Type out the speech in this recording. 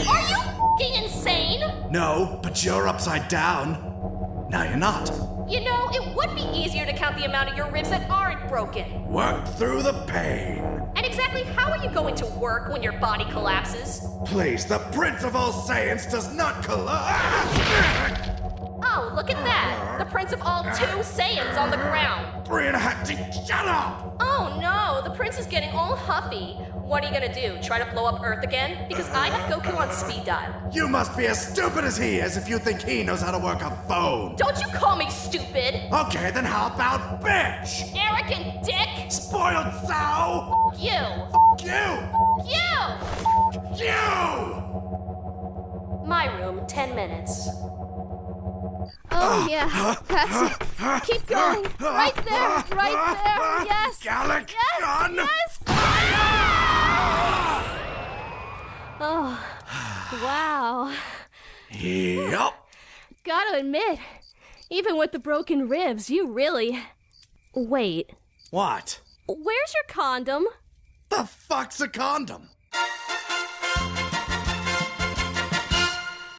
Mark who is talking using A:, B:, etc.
A: Are you f***ing insane?
B: No, but you're upside down. Now you're not.
A: You know, it would be easier to count the amount of your ribs that aren't broken.
B: Work through the pain.
A: And exactly how are you going to work when your body collapses?
B: Please, the Prince of all Saiyans does not collapse.
A: Oh, look at that! The Prince of all 2 Saiyans on the ground.
B: 3.5. Shut up!
A: Oh no, the Prince is getting all huffy. What are you gonna do? Try to blow up Earth again? Because I have Goku on speed dial.
B: You must be as stupid as he is if you think he knows how to work a phone.
A: Don't you call me stupid!
B: Okay, then how about bitch?
A: Arrogant dick!
B: Spoiled sow!
A: You!
B: You!
A: You!
B: You!
A: My room, 10 minutes.
C: Oh, yeah. That's it. Keep going. Right there. Right there. Yes.
B: Gallic
C: Yes.
B: gun!
C: Yes. Oh, wow.
B: Yup.
C: Gotta admit, even with the broken ribs, you really... Wait.
B: What?
C: Where's your condom?
B: The fuck's a condom?